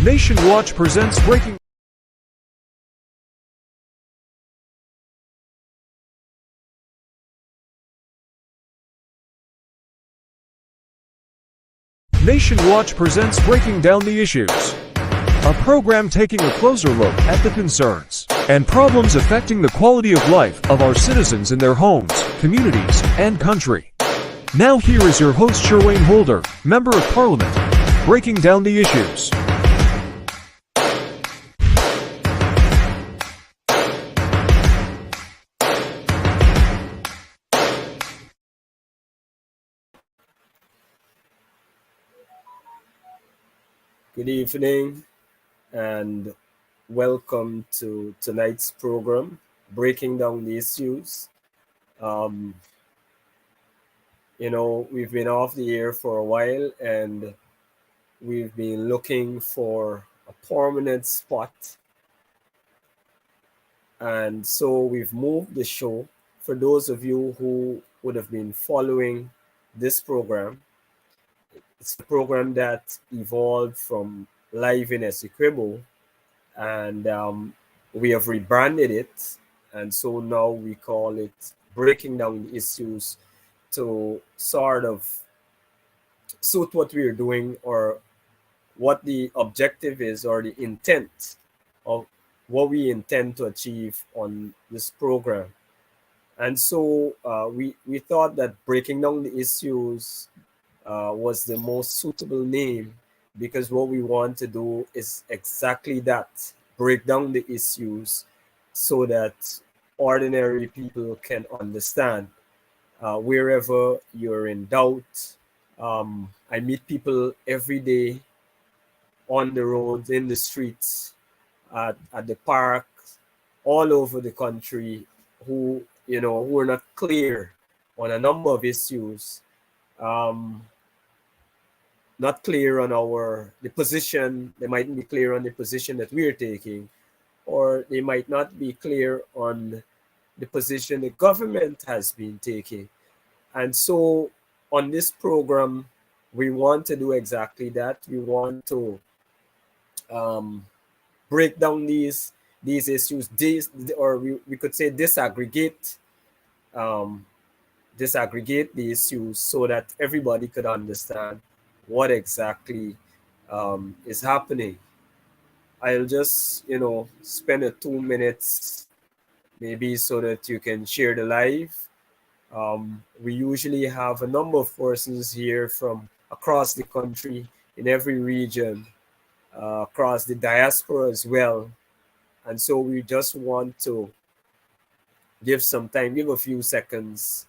Nation Watch presents breaking. Nation Watch presents Breaking Down the Issues, a program taking a closer look at the concerns and problems affecting the quality of life of our citizens in their homes, communities, and country. Now here is your host Shurwayne Holder, Member of Parliament, breaking down the issues. Good evening and welcome to tonight's program, Breaking Down the Issues. We've been off the air for a while and we've been looking for a permanent spot. And so we've moved the show. For those of you who would have been following this program, it's a program that evolved from Live in Essequibo, and we have rebranded it. And so now we call it Breaking Down the Issues to sort of suit what we're doing or what the objective is or the intent of what we intend to achieve on this program. And so we thought that Breaking Down the Issues was the most suitable name because what we want to do is exactly that, break down the issues so that ordinary people can understand. Wherever you're in doubt, I meet people every day on the roads, in the streets, at the park, all over the country who are not clear on a number of issues. Not clear on the position. They mightn't be clear on the position that we're taking, or they might not be clear on the position the government has been taking. And so on this program, we want to do exactly that. We want to break down these issues, or we could say disaggregate the issues so that everybody could understand what exactly is happening. I'll just, spend 2 minutes maybe so that you can share the live. We usually have a number of persons here from across the country, in every region, across the diaspora as well. And so we just want to give a few seconds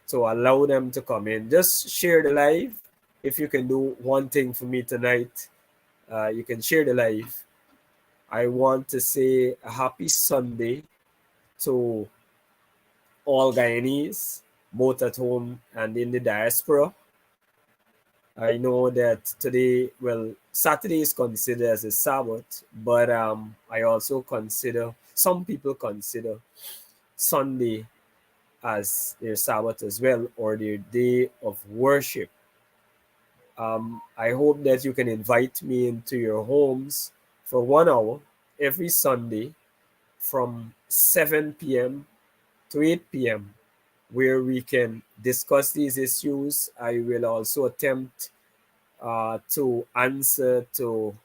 to allow them to come in. Just share the live. If you can do one thing for me tonight, you can share the live. I want to say a happy Sunday to all Guyanese, both at home and in the diaspora. I know that Saturday is considered as a Sabbath, but I also some people consider Sunday as their Sabbath as well, or their day of worship. I hope that you can invite me into your homes for 1 hour every Sunday from 7 p.m. to 8 p.m., where we can discuss these issues. I will also attempt to answer to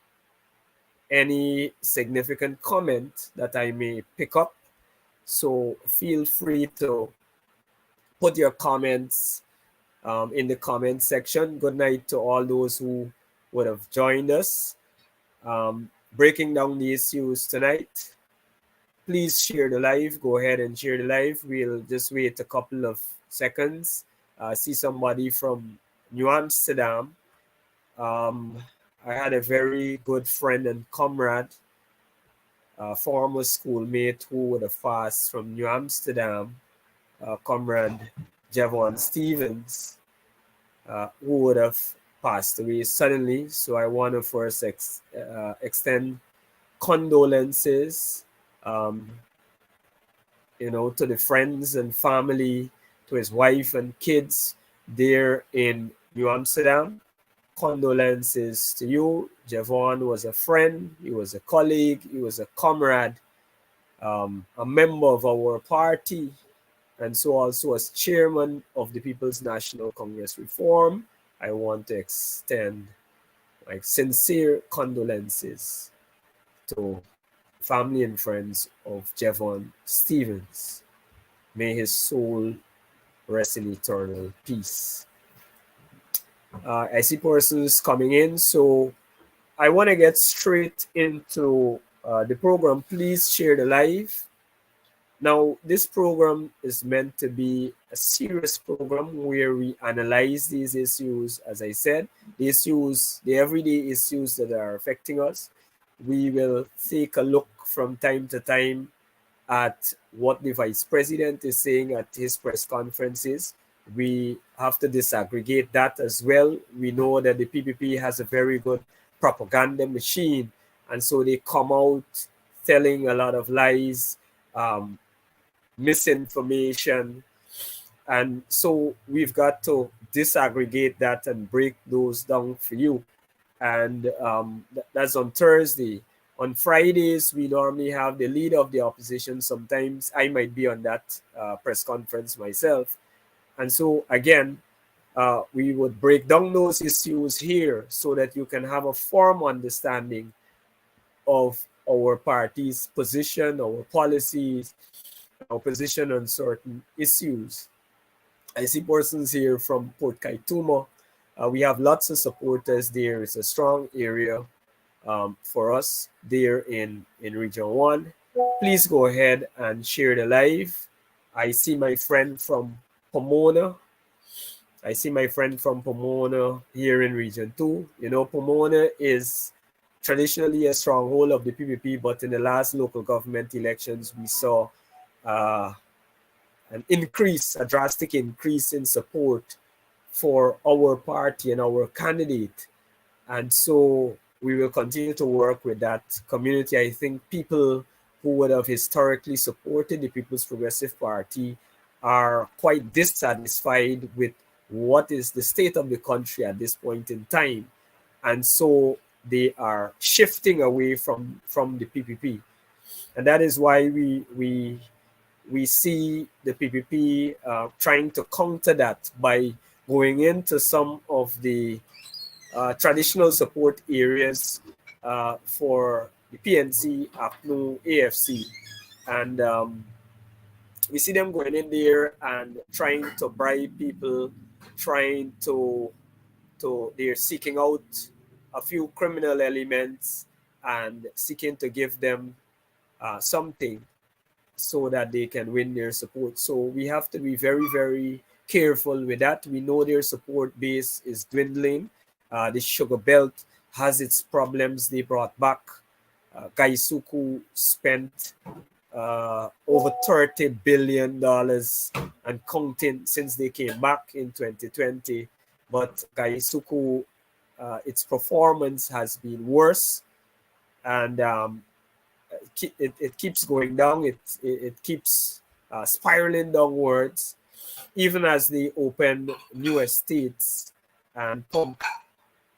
any significant comment that I may pick up. So feel free to put your comments in the comment section. Good night to all those who would have joined us. Breaking down the issues tonight. Please share the live. Go ahead and share the live. We'll just wait a couple of seconds. See somebody from New Amsterdam. I had a very good friend and comrade, former schoolmate who would have passed from New Amsterdam, Comrade Javon Stevens, who would have passed away suddenly. So I want to first extend condolences, to the friends and family, to his wife and kids there in New Amsterdam. condolences to you. Javon was a friend, he was a colleague, he was a comrade, a member of our party, and so also as chairman of the People's National Congress Reform. I want to extend my sincere condolences to family and friends of Javon Stevens. May his soul rest in eternal peace. I see persons coming in, so I want to get straight into the program. Please share the live. Now, this program is meant to be a serious program where we analyze these issues, as I said, the issues, the everyday issues that are affecting us. We will take a look from time to time at what the vice president is saying at his press conferences. We have to disaggregate that as well. We know that the PPP has a very good propaganda machine, and so they come out telling a lot of lies, misinformation, and so we've got to disaggregate that and break those down for you. And that's on Thursday. On Fridays, we normally have the leader of the opposition. Sometimes I might be on that press conference myself. And so, again, we would break down those issues here so that you can have a firm understanding of our party's position, our policies, our position on certain issues. I see persons here from Port Kaituma. We have lots of supporters there. It's a strong area for us there in Region 1. Please go ahead and share the live. I see my friend from Pomona. I see my friend from Pomona here in Region 2. You know, Pomona is traditionally a stronghold of the PPP, but in the last local government elections, we saw an increase, a drastic increase in support for our party and our candidate. And so we will continue to work with that community. I think people who would have historically supported the People's Progressive Party are quite dissatisfied with what is the state of the country at this point in time. And so they are shifting away from the PPP. And that is why we see the PPP trying to counter that by going into some of the traditional support areas for the PNC, APNU, AFC. And we see them going in there and trying to bribe people, they're seeking out a few criminal elements and seeking to give them something so that they can win their support. So we have to be very, very careful with that. We know their support base is dwindling. The sugar belt has its problems. They brought back Gaisuku spent over $30 billion and counting since they came back in 2020. But Gaisuku, its performance has been worse, and it keeps going down. It keeps spiraling downwards, even as they open new estates and pump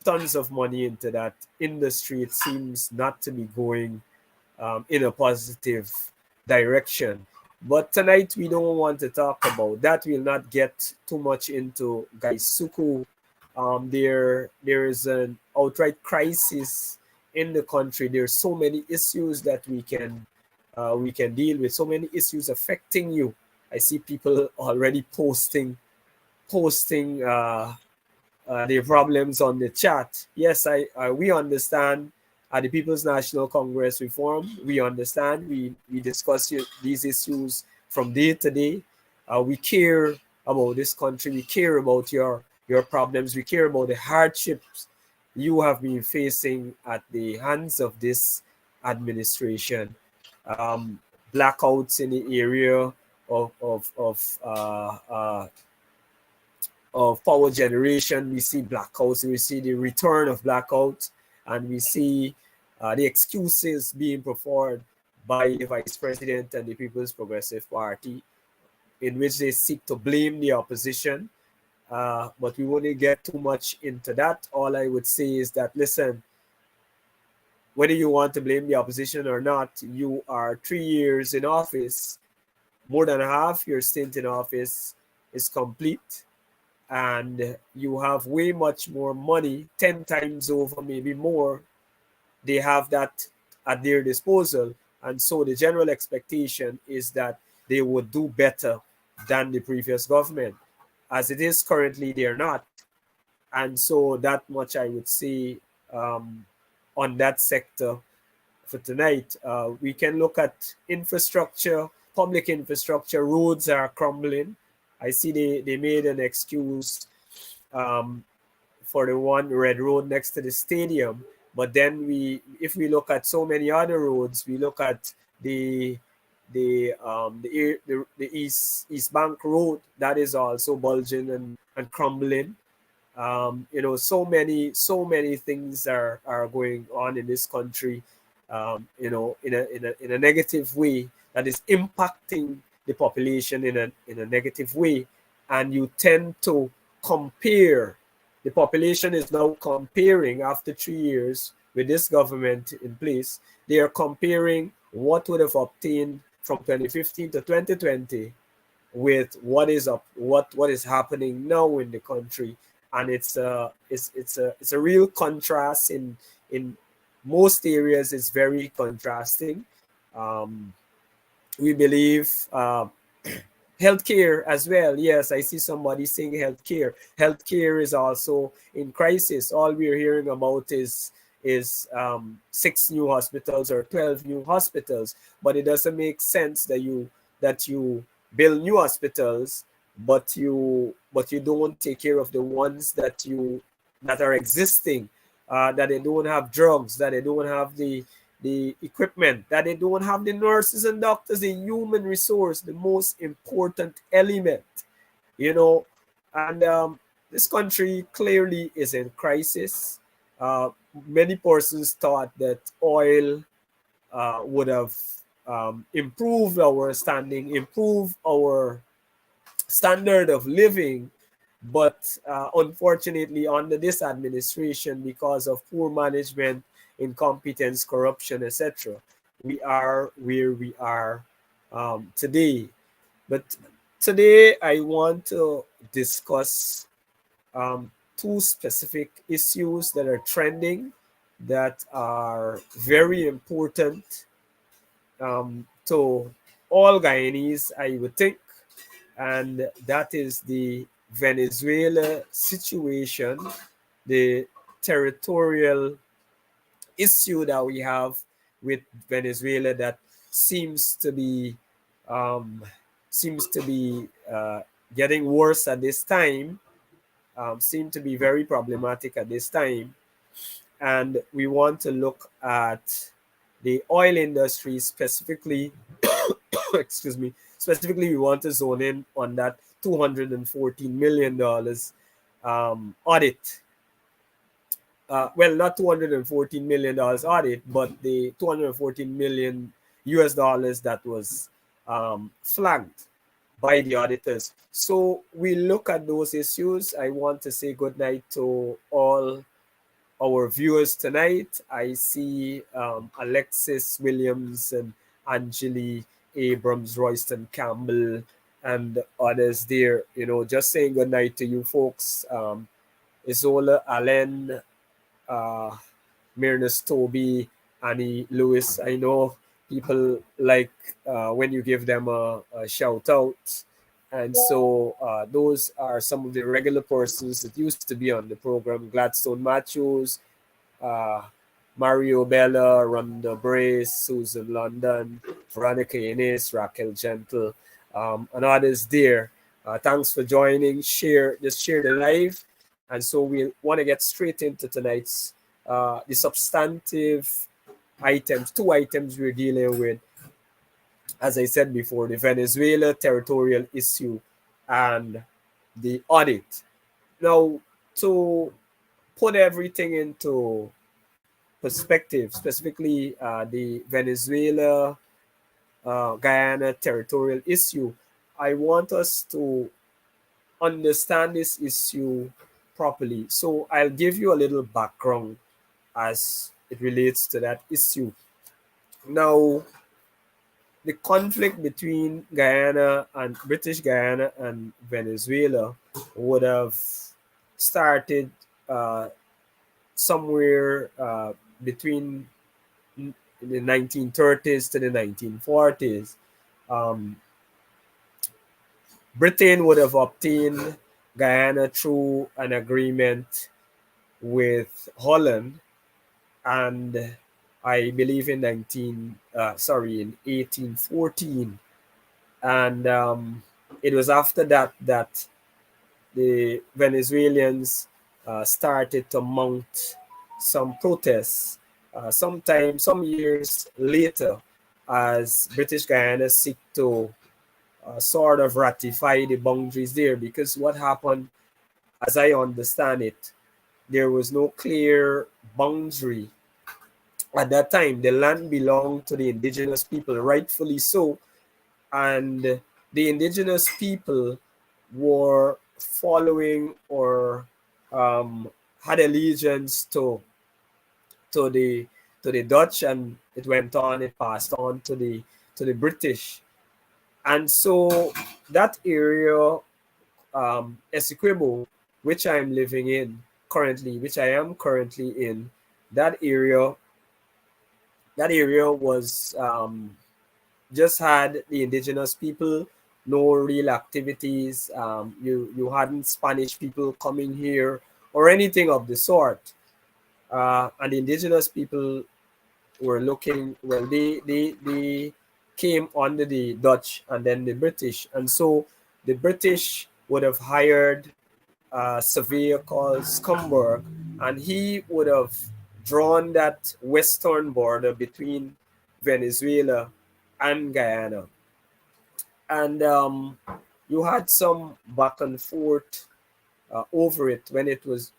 tons of money into that industry. It seems not to be going in a positive direction. But tonight we don't want to talk about that. We'll not get too much into Gaisuku. There is an outright crisis in the country. There's so many issues that we can deal with. So many issues affecting you. I see people already posting their problems on the chat. Yes, we understand. The People's National Congress Reform, we understand. We discuss these issues from day to day. We care about this country. We care about your problems. We care about the hardships you have been facing at the hands of this administration. Blackouts in the area of power generation. We see blackouts. We see the return of blackouts, and we see the excuses being performed by the Vice President and the People's Progressive Party, in which they seek to blame the opposition but we wouldn't get too much into that. All I would say is that, listen, whether you want to blame the opposition or not, you are 3 years in office. More than half your stint in office is complete, and you have way much more money, 10 times over, maybe more. They have that at their disposal. And so the general expectation is that they would do better than the previous government. As it is currently, they're not. And so that much I would say um, on that sector for tonight. We can look at infrastructure, public infrastructure. Roads are crumbling. I see they made an excuse um, for the one red road next to the stadium. But then if we look at so many other roads, we look at the the East Bank Road that is also bulging and crumbling. So many things are going on in this country, in a negative way that is impacting the population in a negative way, and you tend to compare. The population is now comparing after 3 years with this government in place. They are comparing what would have obtained from 2015 to 2020 with what is happening now in the country, and it's a real contrast in most areas. It's very contrasting. um, we believe healthcare as well. Yes, I see somebody saying healthcare is also in crisis. All we're hearing about is 6 new hospitals or 12 new hospitals, but it doesn't make sense that you build new hospitals, but you don't take care of the ones that are existing, that they don't have drugs, that they don't have the equipment, that they don't have the nurses and doctors, the human resource, the most important element, you know. And this country clearly is in crisis. Uh, Many persons thought that oil would have improved our standing, improved our standard of living. But unfortunately, under this administration, because of poor management, incompetence, corruption, etc., we are where we are today. But today, I want to discuss two specific issues that are trending, that are very important to all Guyanese, I would think, and that is the Venezuela situation, the territorial issue that we have with Venezuela that seems to be um, seems to be getting worse at this time, seem to be very problematic at this time, and we want to look at the oil industry specifically. Excuse me. Specifically, we want to zone in on that $214 million audit. Well, not $214 million audit, but the 214 million US dollars that was flagged by the auditors. So we look at those issues. I want to say good night to all our viewers tonight. I see Alexis Williams and Angeli Abrams, Royston Campbell, and others there. Just saying good night to you folks. Isola Allen, uh, Myrnus Toby, Annie Lewis. I know people like when you give them a shout out. And so those are some of the regular persons that used to be on the program. Gladstone Matthews, uh, Mario Bella, Rhonda Brace, Susan London, Veronica Innes, Raquel Gentle, and others there. Thanks for joining. Just share the live. And so we want to get straight into tonight's the substantive items, two items we're dealing with. As I said before, the Venezuela territorial issue and the audit. Now, to put everything into perspective, specifically the Venezuela Guyana territorial issue, I want us to understand this issue properly. So I'll give you a little background as it relates to that issue. Now, the conflict between Guyana and British Guyana and Venezuela would have started uh, somewhere between the 1930s to the 1940s. Um, Britain would have obtained Guyana through an agreement with Holland, and I believe in 1814, and it was after that that the Venezuelans started to mount some protests. Some years later, as British Guyana seek to sort of ratify the boundaries there, because what happened, as I understand it, there was no clear boundary at that time. The land belonged to the indigenous people, rightfully so, and the indigenous people were following or had allegiance to the to the Dutch, and it went on. It passed on to the British, and so that area, Essequibo, which I'm living in currently, which I am currently in, that area, that area was just had the indigenous people, no real activities. You hadn't Spanish people coming here or anything of the sort. And the indigenous people were looking, well, they came under the Dutch and then the British. And so the British would have hired a surveyor called Scumberg, and he would have drawn that western border between Venezuela and Guyana. And you had some back and forth over it when it was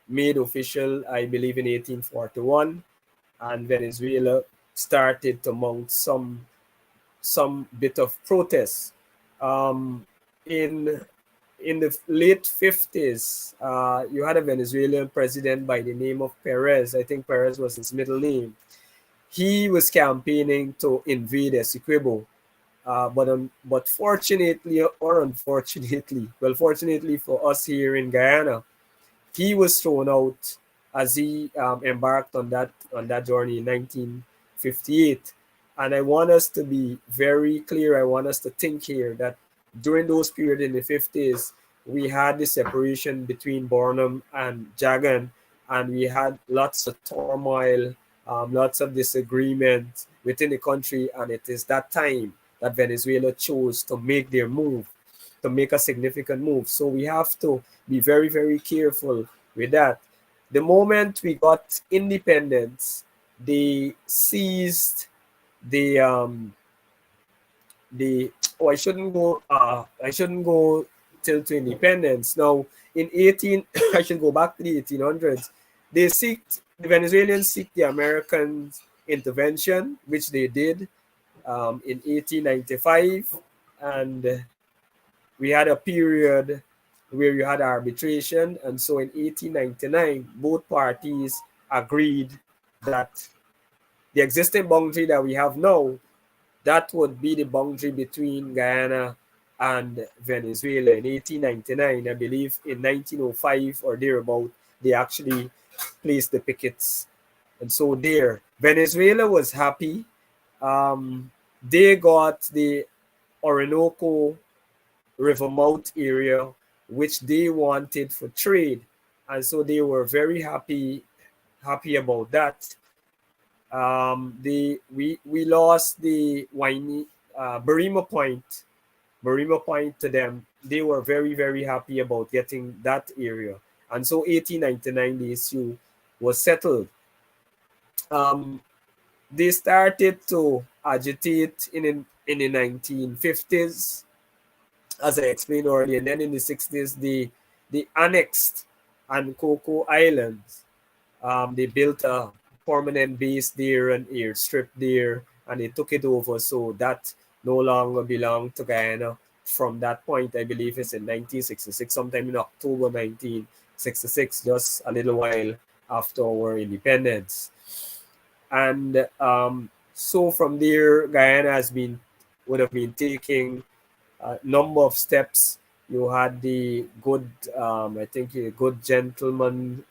made official, I believe, in 1841, and Venezuela started to mount some bit of protest. Um, in in the late 50s, you had a Venezuelan president by the name of Perez. I think Perez was his middle name. He was campaigning to invade Essequibo. But fortunately or unfortunately, well, fortunately for us here in Guyana, he was thrown out as he embarked on that journey in 1958. And I want us to be very clear. I want us to think here that during those periods in the 50s, we had the separation between Burnham and Jagan, and we had lots of turmoil, lots of disagreement within the country. And it is that time that Venezuela chose to make their move, to make a significant move. So we have to be very, very careful with that. The moment we got independence, they seized the oh, I shouldn't go till to independence. Now in 18 I should go back to the 1800s. The Venezuelans seek the American intervention, which they did in 1895, and we had a period where you had arbitration. And so in 1899, both parties agreed that the existing boundary that we have now, that would be the boundary between Guyana and Venezuela. In 1899, I believe in 1905 or thereabout, they actually placed the pickets. And so there, Venezuela was happy. They got the Orinoco River mouth area, which they wanted for trade. And so they were very happy about that. We lost the Winey Barima Point to them. They were very, very happy about getting that area. And so 1899, the issue was settled. They started to agitate in the 1950s, as I explained earlier. And then in the 60s, they annexed Coco Islands. They built a permanent base there, an airstrip there, and they took it over. So that no longer belonged to Guyana. from that point. I believe it's in 1966, sometime in October 1966, just a little while after our independence. And so from there, Guyana would have been taking a number of steps. You had the good, I think, a good gentleman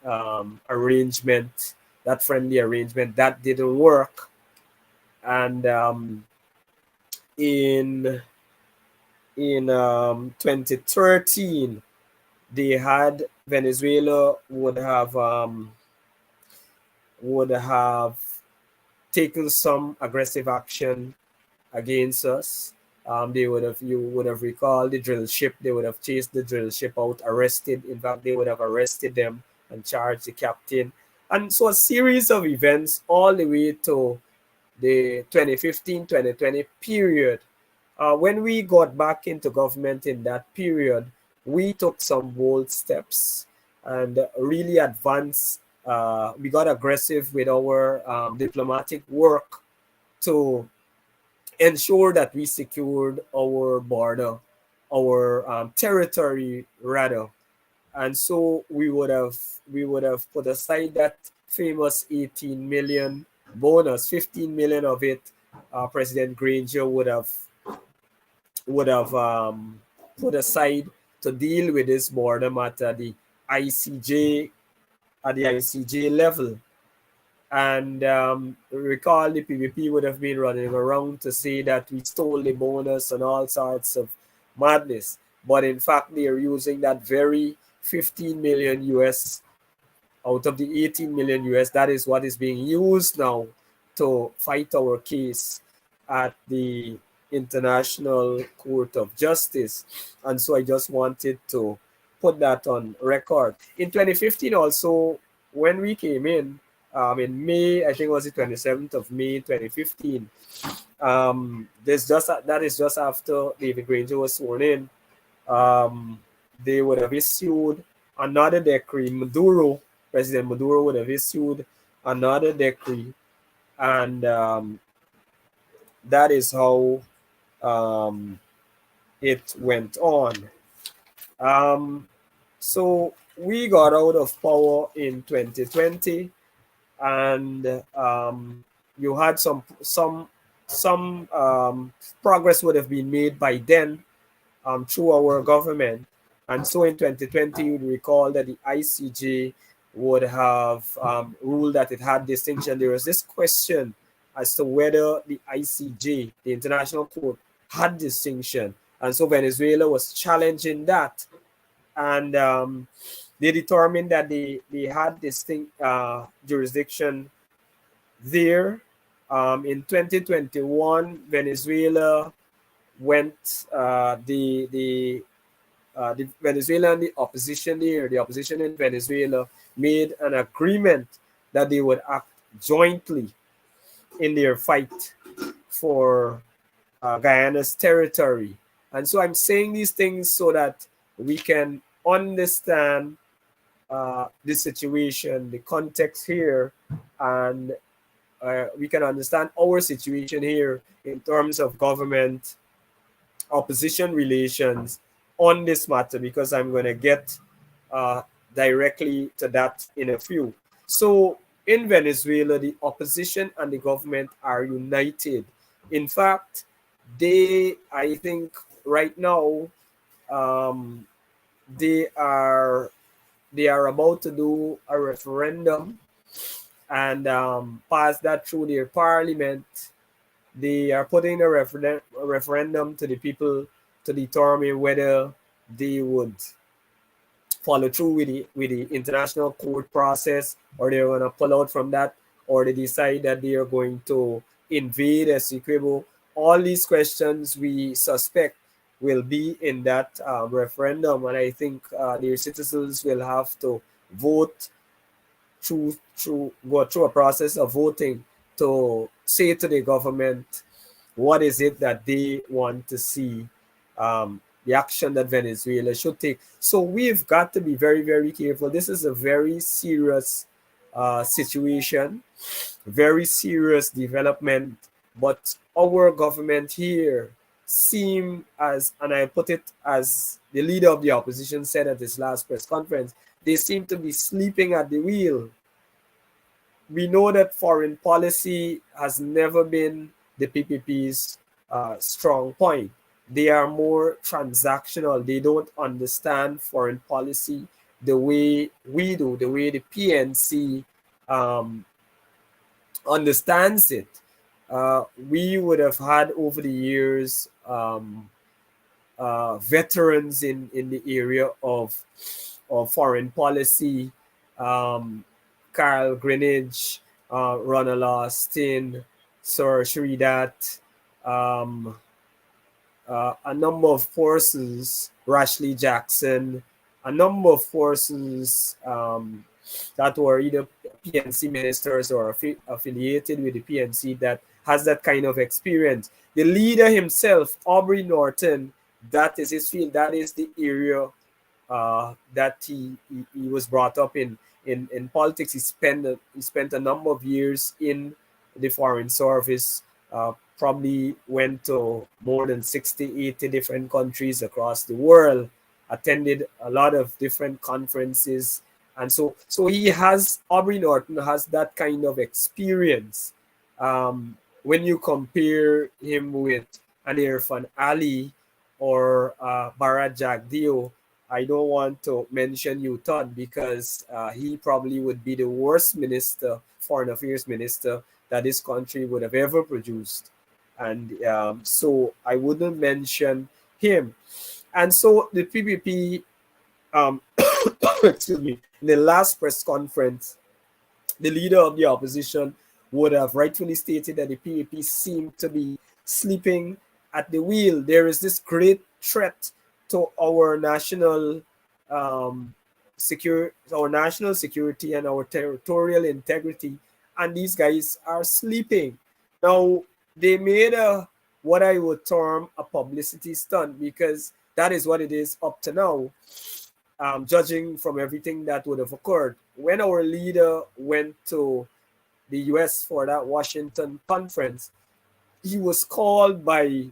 arrangement, that friendly arrangement that didn't work. And in 2013, they had Venezuela would have taken some aggressive action against us. You would have recalled the drill ship. They would have chased the drill ship out, arrested. In fact, they would have arrested them and charged the captain. And so a series of events all the way to the 2015-2020 period. When we got back into government in that period, we took some bold steps and really advanced. We got aggressive with our diplomatic work to ensure that we secured our border, our territory rather. And so we would have put aside that famous 18 million bonus. 15 million of it, President Granger would have put aside to deal with this border matter the ICJ at the ICJ level. And recall the PVP would have been running around to say that we stole the bonus and all sorts of madness. But in fact, they are using that very 15 million US out of the 18 million US. That is what is being used now to fight our case at the International Court of Justice. And so I just wanted to put that on record. In 2015 also, when we came in May, I think it was the 27th of May 2015, that is just after David Granger was sworn in. They would have issued another decree. President Maduro would have issued another decree, and that is how it went on. So we got out of power in 2020, and you had some progress would have been made by then through our government. And so in 2020, you'd recall that the ICJ would have ruled that it had distinction. There was this question as to whether the ICJ, the International Court, had distinction. And so Venezuela was challenging that. And they determined that they had distinct jurisdiction there. In 2021, Venezuela went, the Venezuela and the opposition there, the opposition in Venezuela made an agreement that they would act jointly in their fight for Guyana's territory. And so I'm saying these things so that we can understand the situation, the context here, and we can understand our situation here in terms of government opposition relations on this matter, because I'm going to get directly to that in a few. So in Venezuela, the opposition and the government are united. In fact, I think right now, they are about to do a referendum and pass that through their parliament. They are putting a referendum to the people to determine whether they would follow through with the international court process, or they're going to pull out from that, or they decide that they are going to invade Essequibo. All these questions we suspect will be in that referendum, and I think their citizens will have to vote go through a process of voting to say to the government what is it that they want to see, the action that Venezuela should take. So we've got to be very, very careful. This is a very serious situation, very serious development, but our government here seem as, and I put it as the leader of the opposition said at his last press conference, they seem to be sleeping at the wheel. We know that foreign policy has never been the PPP's strong point. They are more transactional. They don't understand foreign policy the way we do, the way the PNC um, understands it. We would have had over the years veterans in the area of foreign policy, um, Carl Greenidge, Ronald Austin, Sir Shridat, um, a number of persons, Rashley Jackson, a number of persons that were either PNC ministers or affiliated with the PNC that has that kind of experience. The leader himself, Aubrey Norton, that is his field, that is the area that he was brought up in politics. He spent a number of years in the foreign service, probably went to more than 60, 80 different countries across the world, attended a lot of different conferences. And so Aubrey Norton has that kind of experience. When you compare him with an Irfan Ali or Bharat Jagdeo, I don't want to mention Newton because he probably would be the worst minister, foreign affairs minister, that this country would have ever produced. And so I wouldn't mention him. And so the PPP, excuse me, in the last press conference, the leader of the opposition would have rightfully stated that the PPP seemed to be sleeping at the wheel. There is this great threat to our national security and our territorial integrity, and these guys are sleeping. Now, they made what I would term a publicity stunt, because that is what it is up to now, judging from everything that would have occurred. When our leader went to the US for that Washington conference, he was called by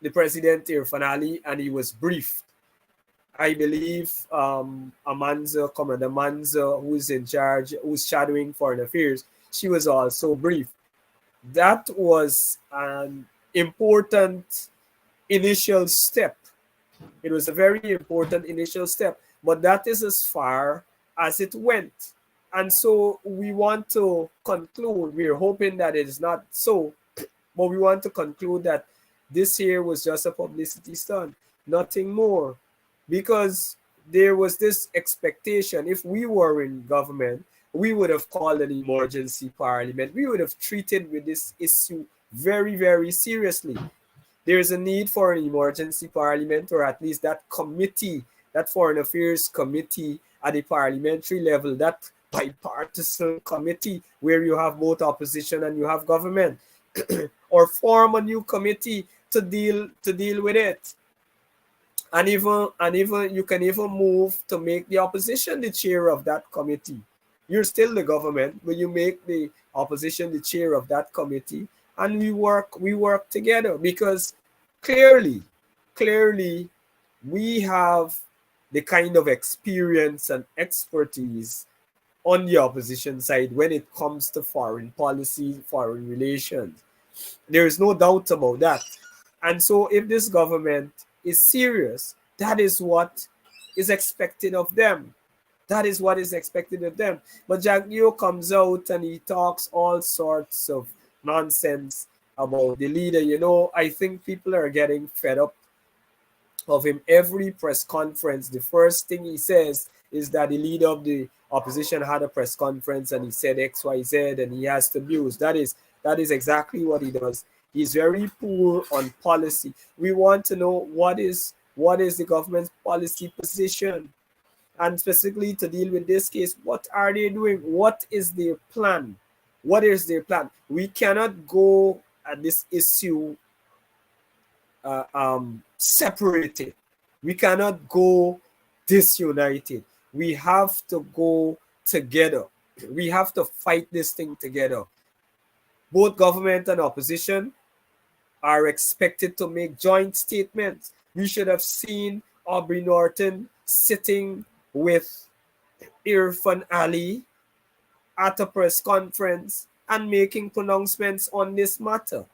the president Irfan Ali and he was briefed. I believe Commander Manza, who's in charge, who's shadowing foreign affairs, she was also briefed. That was an important initial step. It was a very important initial step, but that is as far as it went. And so we want to conclude, we're hoping that it is not so, but we want to conclude that this here was just a publicity stunt, nothing more. Because there was this expectation, if we were in government, we would have called an emergency parliament. We would have treated with this issue very, very seriously. There is a need for an emergency parliament, or at least that committee, that foreign affairs committee at the parliamentary level, that bipartisan committee where you have both opposition and you have government, or form a new committee to deal with it. And even you can even move to make the opposition the chair of that committee. You're still the government, but you make the opposition the chair of that committee, and we work together, because clearly we have the kind of experience and expertise on the opposition side when it comes to foreign policy, foreign relations. There is no doubt about that. And so if this government is serious, that is what is expected of them. That is what is expected of them. But Jagdeo comes out and he talks all sorts of nonsense about the leader. You know, I think people are getting fed up of him. Every press conference, the first thing he says is that the leader of the opposition had a press conference and he said XYZ and he has to abuse. That is exactly what he does. He's very poor on policy. We want to know what is the government's policy position, and specifically to deal with this case, what are they doing? What is their plan? What is their plan? We cannot go at this issue separated. We cannot go disunited. We have to go together. We have to fight this thing together. Both government and opposition, are expected to make joint statements. We should have seen Aubrey Norton sitting with Irfan Ali at a press conference and making pronouncements on this matter.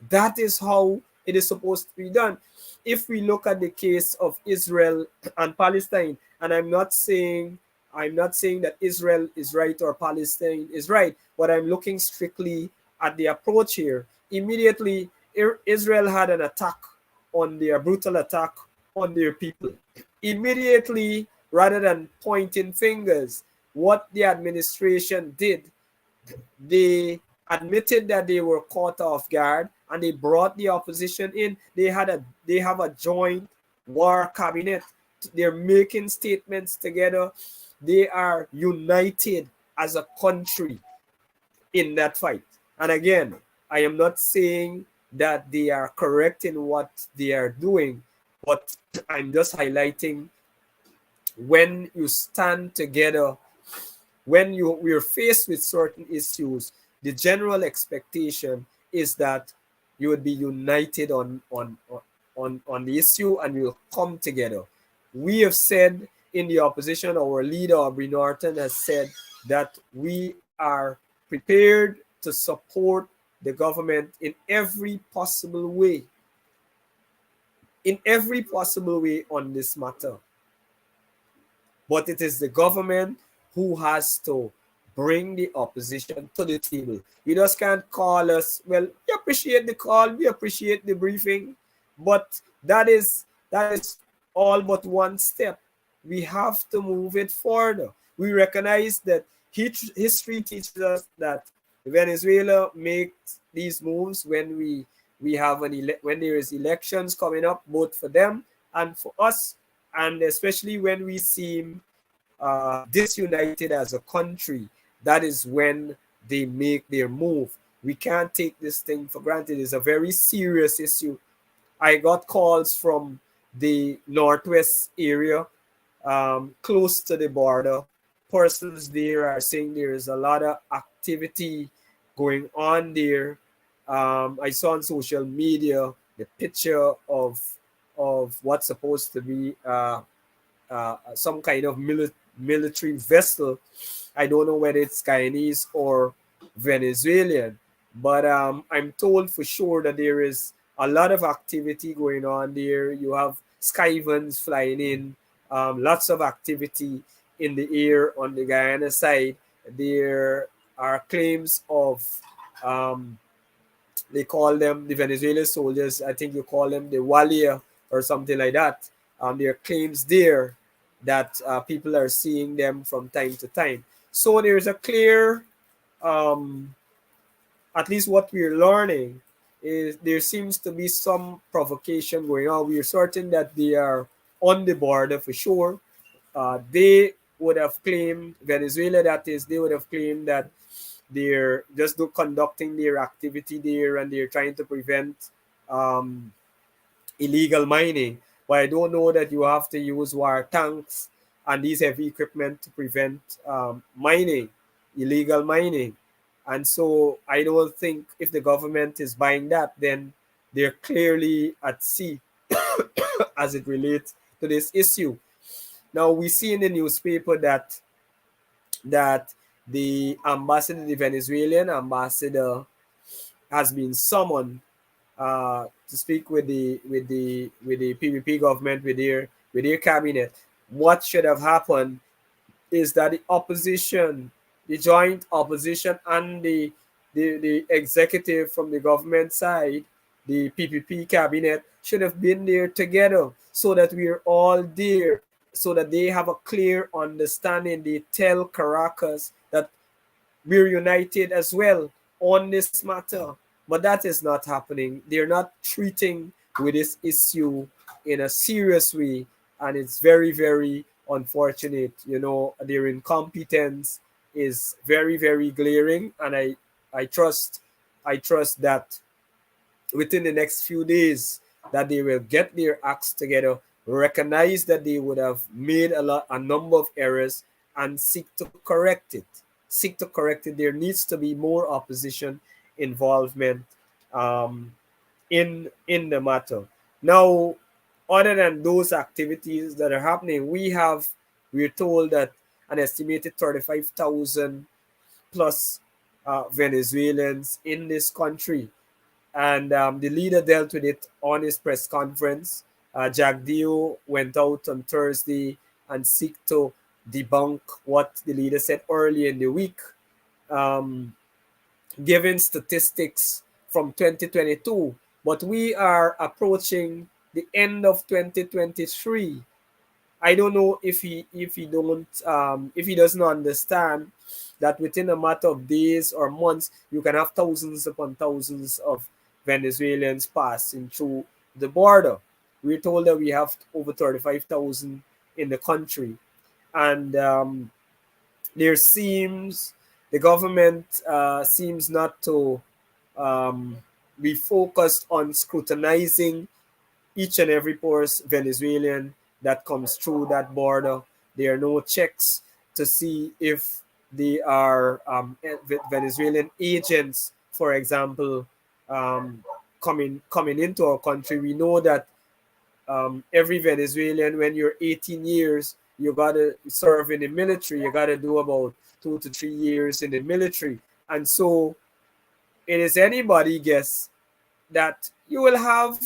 That is how it is supposed to be done. If we look at the case of Israel and Palestine, and I'm not saying that Israel is right or Palestine is right, but I'm looking strictly at the approach here. Immediately, Israel had an attack on their brutal attack on their people. Immediately, rather than pointing fingers, what the administration did, they admitted that they were caught off guard and they brought the opposition in. They have a joint war cabinet. They're making statements together. They are united as a country in that fight. And again, I am not saying that they are correct in what they are doing, but I'm just highlighting when you stand together, when we're faced with certain issues, the general expectation is that you would be united on the issue and you'll come together. We have said in the opposition, our leader Aubrey Norton has said that we are prepared to support the government in every possible way, on this matter. But it is the government who has to bring the opposition to the table. You just can't call us. Well, we appreciate the call, we appreciate the briefing, but that is all but one step. We have to move it further. We recognize that history teaches us that Venezuela makes these moves when we have when there is elections coming up, both for them and for us, and especially when we seem disunited as a country. That is when they make their move. We can't take this thing for granted. It's a very serious issue. I got calls from the Northwest area, close to the border. Persons there are saying there is a lot of activity going on there. I saw on social media the picture of what's supposed to be some kind of military vessel. I don't know whether it's Guyanese or Venezuelan, but I'm told for sure that there is a lot of activity going on there. You have Skyvans flying in, lots of activity in the air on the Guyana side. There are claims of, they call them the Venezuelan soldiers, I think you call them the Walia or something like that. There are claims there that people are seeing them from time to time. So there's a clear, at least what we're learning is there seems to be some provocation going on. We're certain that they are on the border for sure. They would have claimed, Venezuela that is, they would have claimed that they're just conducting their activity there and they're trying to prevent illegal mining. But I don't know that you have to use war tanks and these heavy equipment to prevent mining, illegal mining. And so I don't think if the government is buying that, then they're clearly at sea as it relates to this issue. Now we see in the newspaper that the ambassador, the Venezuelan ambassador, has been summoned to speak with the PPP government, with their cabinet. What should have happened is that the opposition, the joint opposition, and the executive from the government side, the PPP cabinet, should have been there together so that we're all there, so that they have a clear understanding. They tell Caracas that we're united as well on this matter. But that is not happening. They're not treating with this issue in a serious way. And it's very, very unfortunate. You know, their incompetence is very, very glaring. And I trust that within the next few days that they will get their acts together, recognize that they would have made a number of errors, and seek to correct it. There needs to be more opposition involvement in the matter. Now, other than those activities that are happening, we're told that an estimated 35,000 plus Venezuelans in this country, and the leader dealt with it on his press conference. Jack Dio went out on Thursday and seek to debunk what the leader said earlier in the week, um, giving statistics from 2022. But we are approaching the end of 2023. I don't know if he doesn't understand that within a matter of days or months you can have thousands upon thousands of Venezuelans passing through the border. We're told that we have over 35,000 in the country, and there seems the government seems not to um, be focused on scrutinizing each and every poor Venezuelan that comes through that border. There are no checks to see if they are Venezuelan agents, for example, um, coming into our country. We know that every Venezuelan, when you're 18 years, you gotta serve in the military. You gotta do about 2 to 3 years in the military, and so it is anybody guess that you will have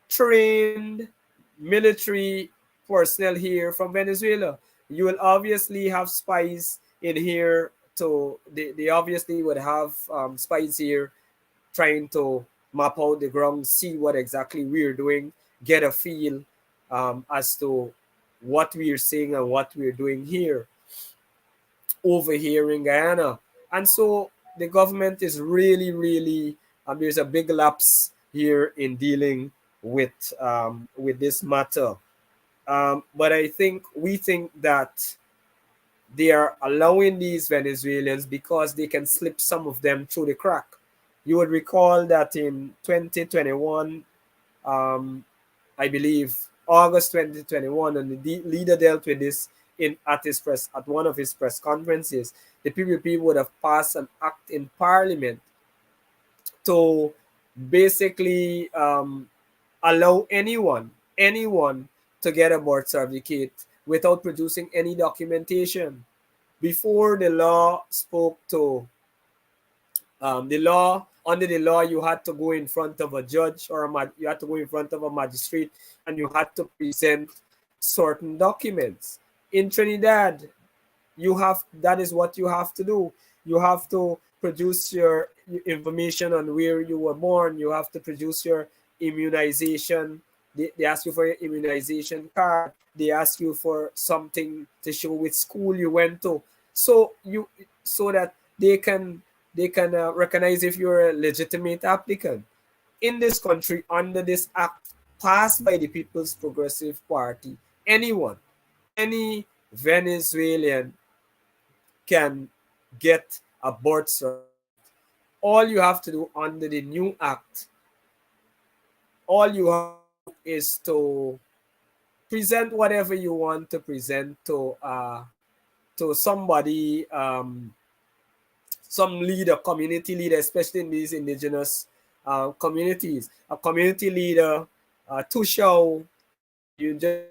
trained military personnel here from Venezuela. You will obviously have spies in here. They obviously would have spies here trying to map out the ground, see what exactly we're doing, get a feel as to what we're saying and what we're doing here over here in Guyana. And so the government is really there's a big lapse here in dealing with this matter. But I think we think that they are allowing these Venezuelans because they can slip some of them through the crack. You would recall that in 2021, um, I believe August 2021, and the leader dealt with this at one of his press conferences. The PPP would have passed an act in Parliament to basically allow anyone to get a birth certificate without producing any documentation. Before the law spoke to the law under the law, you had to go in front of a judge or you had to go in front of a magistrate, and you had to present certain documents. In Trinidad, you have that is what you have to do. You have to produce your information on where you were born. You have to produce your immunization. They ask you for your immunization card. They ask you for something to show which school you went to, so that they can recognize if you're a legitimate applicant in this country under this act passed by the People's Progressive Party. Any Venezuelan can get a birth certificate. All you have to do under the new act, all you have to do is to present whatever you want to present to somebody, some leader, community leader, especially in these indigenous communities, a community leader to show you just present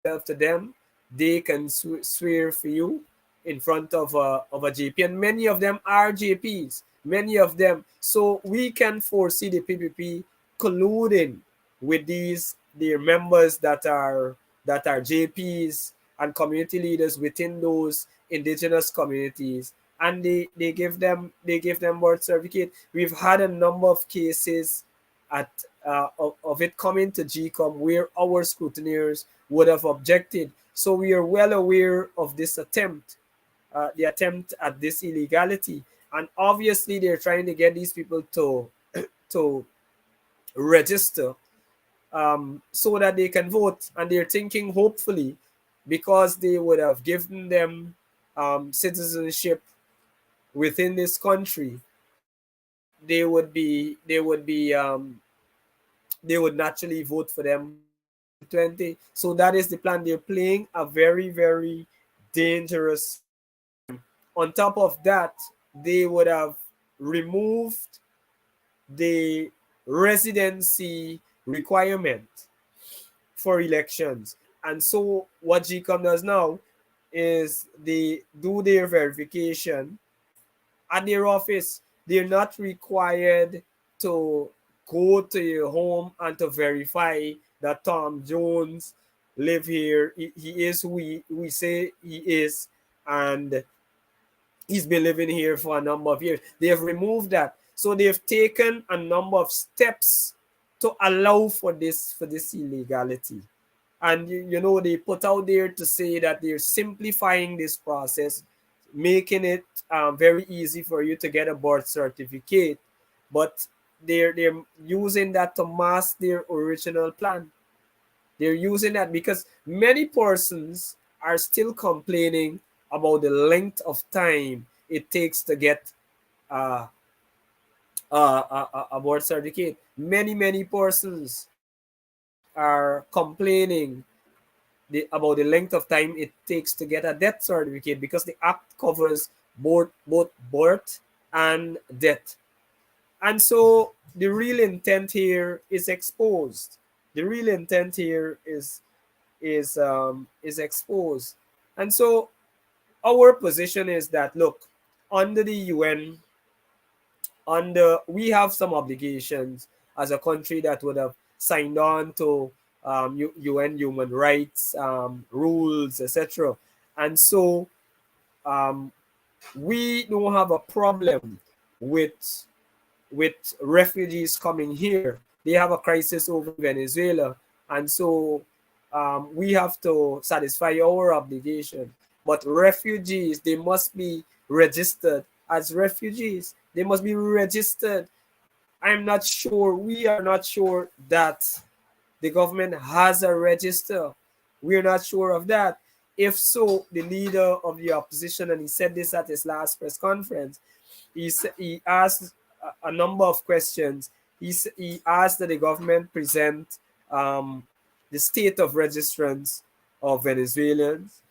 yourself to them. They can swear for you in front of a JP, and many of them are JPs, many of them. So we can foresee the PPP colluding with their members that are JPs and community leaders within those indigenous communities, and they give them birth certificate. We've had a number of cases of it coming to GCOM where our scrutineers would have objected. So we are well aware of this attempt, the attempt at this illegality, and obviously they're trying to get these people to register, so that they can vote. And they're thinking, hopefully, because they would have given them citizenship within this country, they would naturally vote for them 2020. So that is the plan. They're playing a very dangerous game. On top of that, they would have removed the residency requirement for elections. And so what GCOM does now is they do their verification at their office. They're not required to go to your home and to verify that Tom Jones live here. He is who we say he is, and he's been living here for a number of years. They have removed that. So they've taken a number of steps to allow for this illegality. And you know, they put out there to say that they're simplifying this process, making it very easy for you to get a birth certificate, but they're using that to mask their original plan. They're using that because many persons are still complaining about the length of time it takes to get uh, a birth certificate. Many persons are complaining about the length of time it takes to get a death certificate because the act covers both birth and death. And so the real intent here is exposed. The real intent here is exposed. And so our position is that, look, under the UN, under we have some obligations as a country that would have signed on to UN human rights rules, etc. And so um, we don't have a problem with refugees coming here. They have a crisis over Venezuela, and so we have to satisfy our obligation. But refugees, they must be registered as refugees. They must be registered. I'm not sure. We are not sure that the government has a register. We're not sure of that. If so, the leader of the opposition, and he said this at his last press conference, he asked a number of questions. He asked that the government present the state of registrants of Venezuelans,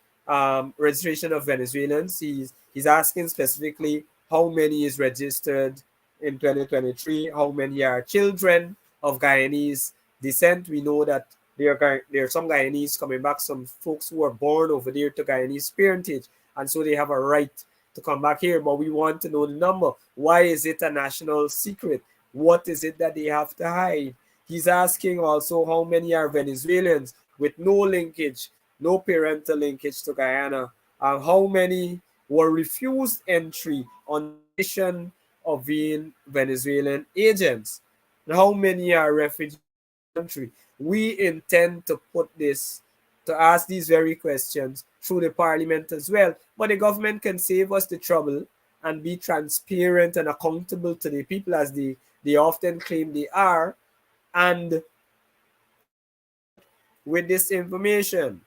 registration of Venezuelans. He's asking specifically how many is registered in 2023, how many are children of Guyanese descent. We know that there are some Guyanese coming back, some folks who are born over there to Guyanese parentage, and so they have a right to come back here. But we want to know the number. Why is it a national secret? What is it that they have to hide? He's asking also how many are Venezuelans with no linkage, no parental linkage to Guyana, and how many were refused entry on the condition of being Venezuelan agents. And how many are refugees in the country? We intend to put this, to ask these very questions through the parliament as well. But the government can save us the trouble and be transparent and accountable to the people as they often claim they are, and provide us with this information.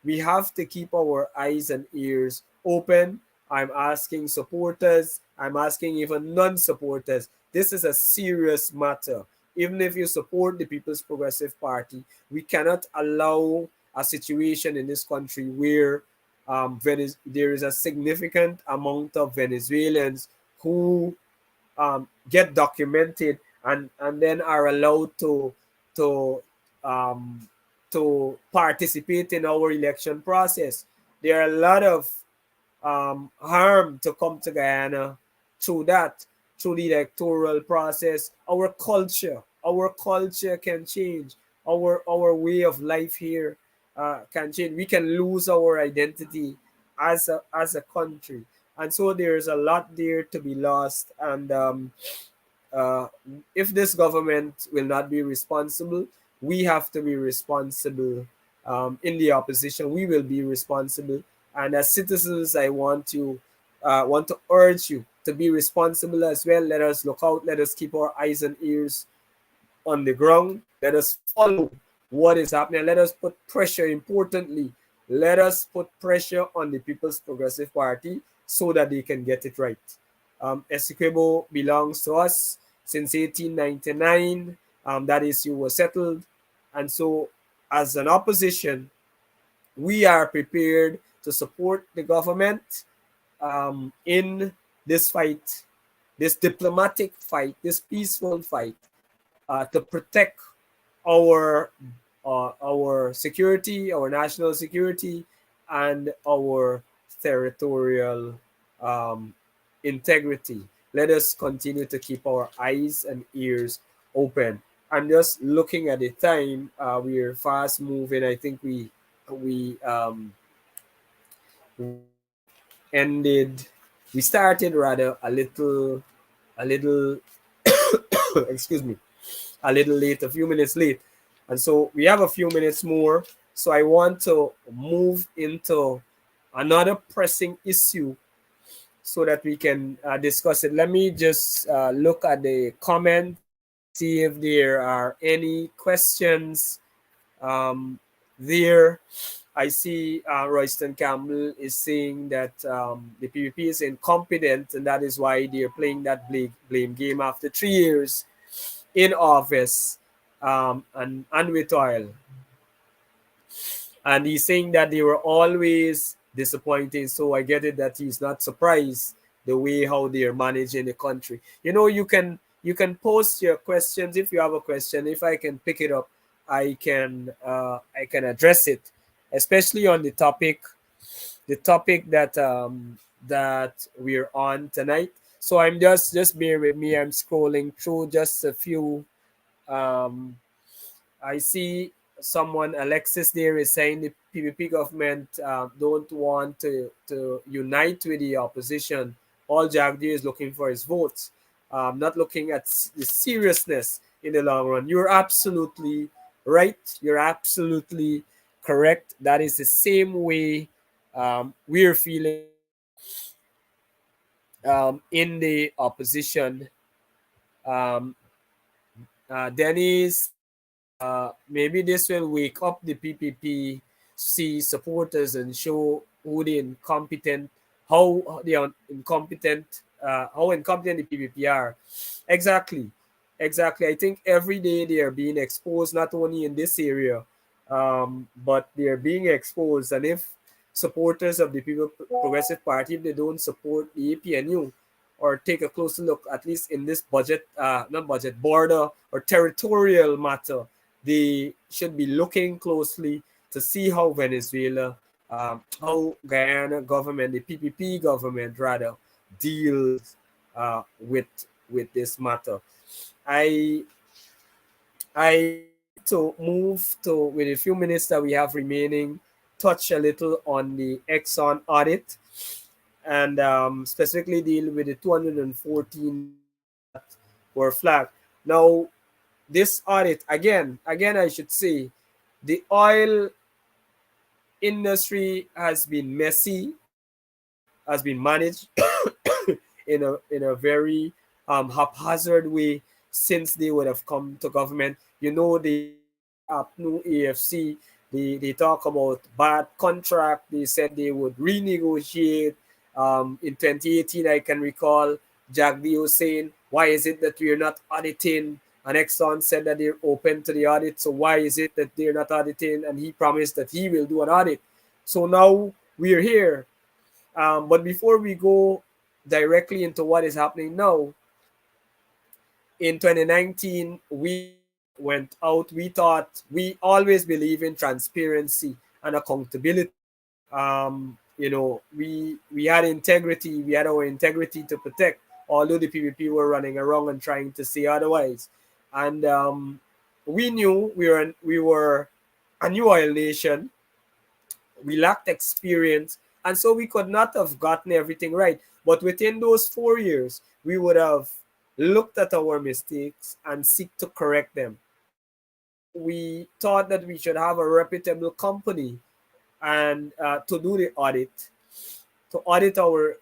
We have to keep our eyes and ears open. I'm asking supporters, I'm asking even non supporters. This is a serious matter. Even if you support the People's Progressive Party, we cannot allow a situation in this country where there is a significant amount of Venezuelans who get documented and then are allowed to um, to participate in our election process. There are a lot of harm to come to Guyana through that, through the electoral process. Our culture can change. Our way of life here can change. We can lose our identity as a country, and so there's a lot there to be lost. And uh, if this government will not be responsible, we have to be responsible. In the opposition, we will be responsible. And as citizens, I want to urge you to be responsible as well. Let us look out. Let us keep our eyes and ears on the ground. Let us follow what is happening. Let us put pressure. Importantly, let us put pressure on the People's Progressive Party so that they can get it right. Essequibo belongs to us since 1899. That issue was settled. And so, as an opposition, we are prepared to support the government in this fight, this diplomatic fight, this peaceful fight to protect our our security, our national security, and our territorial um, integrity. Let us continue to keep our eyes and ears open. I'm just looking at the time. We're fast moving. I think we ended. We started rather a little excuse me, a little late, a few minutes late. And so we have a few minutes more. So I want to move into another pressing issue so that we can discuss it. Let me just look at the comments, see if there are any questions there. I see Royston Campbell is saying that the PPP is incompetent and that is why they're playing that blame game after 3 years in office and with oil. And he's saying that they were always disappointing. So I get it that he's not surprised the way how they are managing the country. You can post your questions if you have a question. If I can pick it up, I can address it, especially on the topic that we're on tonight. So I'm just bear with me. I'm scrolling through just a few. um, I see someone, Alexis, there is saying the PPP government don't want to unite with the opposition. All Jagdi is looking for is votes, not looking at the seriousness in the long run. You're absolutely right. You're absolutely correct. That is the same way we're feeling in the opposition. Um, Dennis, maybe this will wake up the PPP supporters and show who the incompetent, how the incompetent, how incompetent the PPP are. Exactly, exactly. I think every day they are being exposed, not only in this area, but they are being exposed. And if supporters of the People Progressive Party, if they don't support the APNU, or take a closer look, at least in this budget, not budget, border or territorial matter, they should be looking closely to see how Venezuela, how Guyana government, the PPP government rather, deals with this matter. I I would like to move to, with a few minutes that we have remaining, touch a little on the Exxon audit and specifically deal with the 214 that were flagged. Now, this audit, again, I should say, the oil industry has been messy, has been managed in a very haphazard way since they would have come to government. The new AFC, they talk about bad contract. They said they would renegotiate. In 2018, I can recall Jack Dio saying, "Why is it that we are not auditing?" And Exxon said that they're open to the audit. So why is it that they're not auditing? And he promised that he will do an audit. So now we're here. But before we go directly into what is happening now, in 2019, we went out. We thought, we always believe in transparency and accountability. We had integrity. We had our integrity to protect, although the PPP were running around and trying to say otherwise. And we knew we were a new oil nation. We lacked experience, and so we could not have gotten everything right. But within those 4 years, we would have looked at our mistakes and seek to correct them. And so we thought that we should have a reputable company and to do the audit, to audit our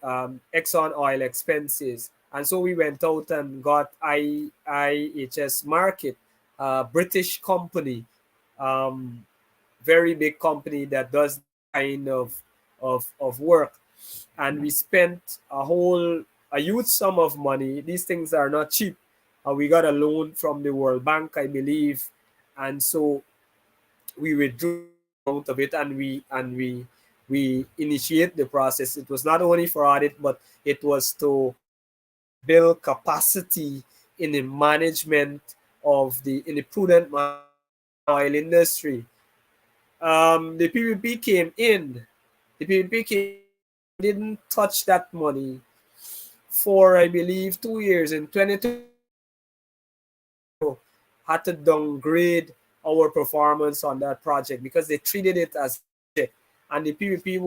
Exxon oil expenses. And so we went out and got IHS Market, a British company, um, very big company that does this kind of work. And we spent a huge sum of money. These things are not cheap. We got a loan from the World Bank, I believe, and so we withdrew a good amount of it, and we initiate the process. It was not only for audit, but it was to build capacity in the management of the in the prudent oil industry. The PPP came in. The PPP came in, didn't touch that money for I believe 2 years. In 2020, had to downgrade our performance on that project because they treated it as project, and the PPP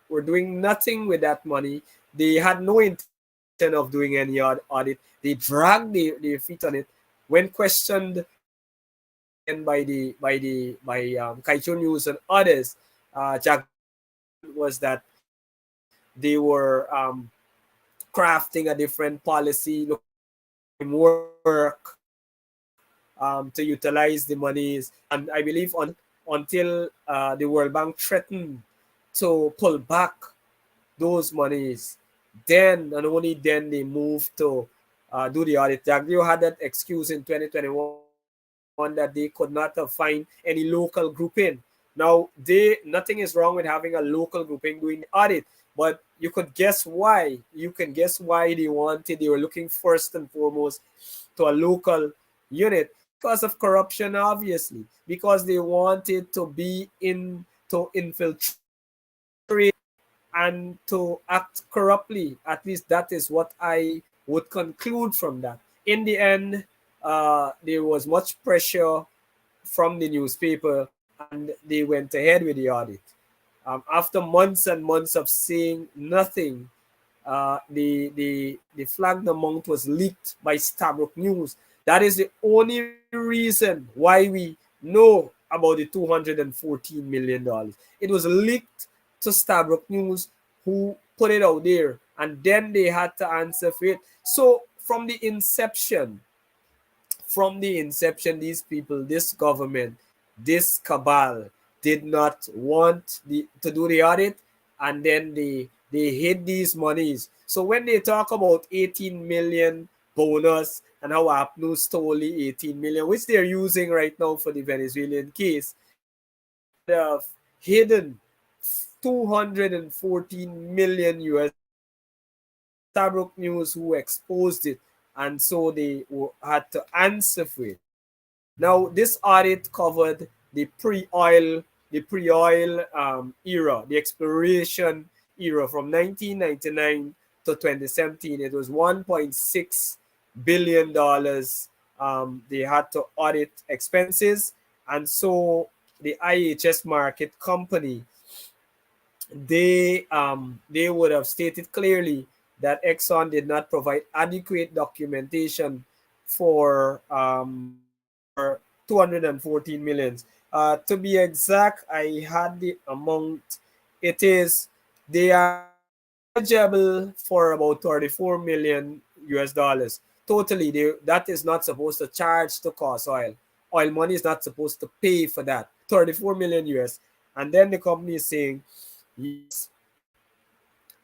were doing nothing with that money. They had no intention of doing any audit. They dragged their feet on it. When questioned again by Kaicho News and others, Jack was that they were crafting a different policy, looking work to utilize the monies. And I believe until the World Bank threatened to pull back those monies, then and only then they moved to do the audit. Jagdeo had that excuse in 2021 that they could not find any local grouping. Now, nothing is wrong with having a local grouping doing the audit, but you could guess why. You can guess why they were looking first and foremost to a local unit because of corruption, obviously, because they wanted to be in to infiltrate and to act corruptly. At least that is what I would conclude from that. In the end, there was much pressure from the newspaper and they went ahead with the audit. After months and months of saying nothing, the flagged amount was leaked by Stabrook News. That is the only reason why we know about the $214 million. It was leaked to Stabrook News, who put it out there, and then they had to answer for it. So from the inception, these people, this government, this cabal did not want to do the audit, and then they hid these monies. So when they talk about 18 million bonus and how APNU stole the 18 million, which they're using right now for the Venezuelan case, they could have hidden 214 million US. Stabrook News who exposed it, and so they had to answer for it. Now, this audit covered the pre-oil era, the exploration era from 1999 to 2017. It was $1.6 billion. They had to audit expenses, and so the IHS Market Company, they would have stated clearly that Exxon did not provide adequate documentation for 214 million. To be exact, I had the amount. It is They are eligible for about 34 million US dollars. Totally, that is not supposed to charge to cost oil. Oil money is not supposed to pay for that. 34 million US. And then the company is saying, yes,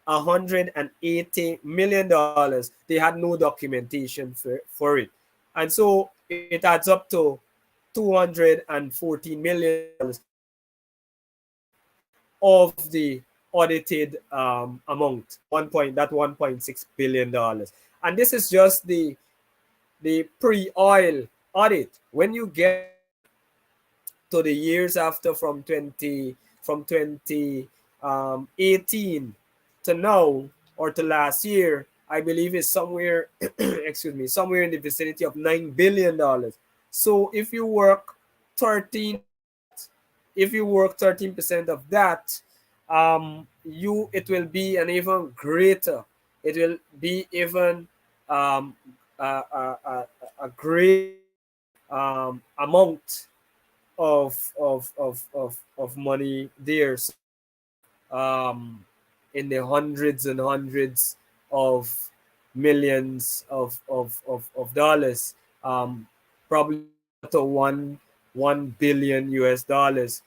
$180 million. They had no documentation for it. And so it adds up to $214 million of the audited amount, that $1.6 billion. And this is just the pre-oil audit. When you get to the years after, from 2018 to now, or to last year, I believe is somewhere excuse me, somewhere in the vicinity of $9 billion. So if you work 13 13% of that, it will be an even greater, it will be even a great amount of money there, in the hundreds and hundreds of millions of dollars, probably to 1 billion US dollars.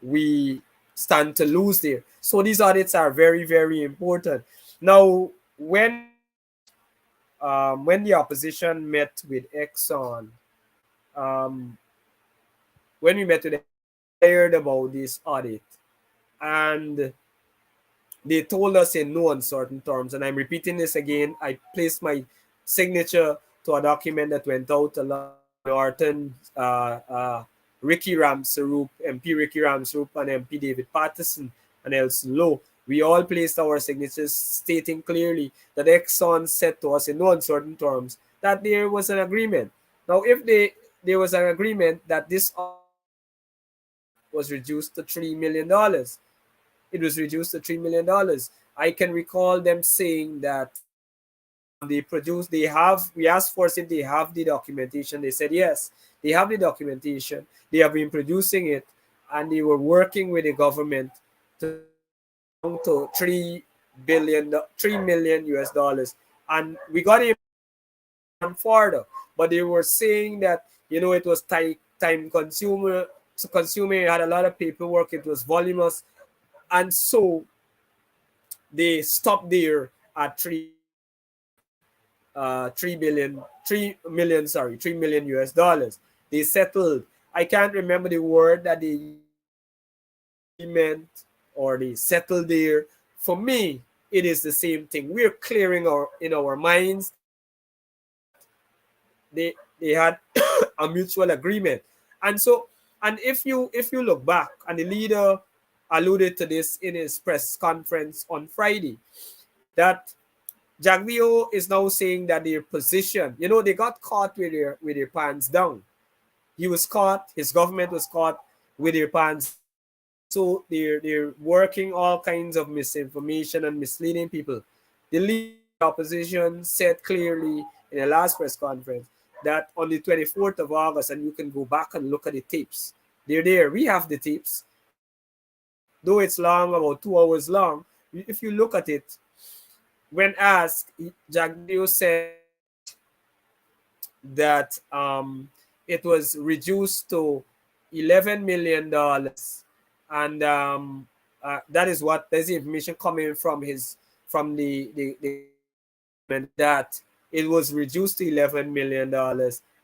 We stand to lose there. So these audits are very, very important. Now, when the opposition met with Exxon, when we met with them, we heard about this audit, and they told us in no uncertain terms, and I'm repeating this again, I placed my signature to a document that went out along Norton, Ricky Ramsarup, MP Ricky Ramsarup, and MP David Patterson and Elson Lowe. We all placed our signatures stating clearly that Exxon said to us in no uncertain terms that there was an agreement. Now, if there was an agreement that this was reduced to $3 million, it was reduced to $3 million. I can recall them saying that we asked for if they have the documentation. They said yes, they have the documentation. They have been producing it, and they were working with the government to 3 million US dollars. And we got it further, but they were saying that it was time consuming. It had a lot of paperwork. It was voluminous, and so they stopped there at 3 million US dollars. They settled. I can't remember the word that they meant or they settled there. For me, it is the same thing. We're clearing in our minds. They had a mutual agreement, and if you look back, and the leader alluded to this in his press conference on Friday, that Jagdeo is now saying that their position, they got caught with their pants down. He was caught, his government was caught with their pants. So they're working all kinds of misinformation and misleading people. The leader of the opposition said clearly in the last press conference that on the 24th of August, and you can go back and look at the tapes. They're there. We have the tapes. Though it's long, about 2 hours long, if you look at it, when asked, Jagdeo said that it was reduced to $11 million, and that's the information coming from the that it was reduced to $11 million,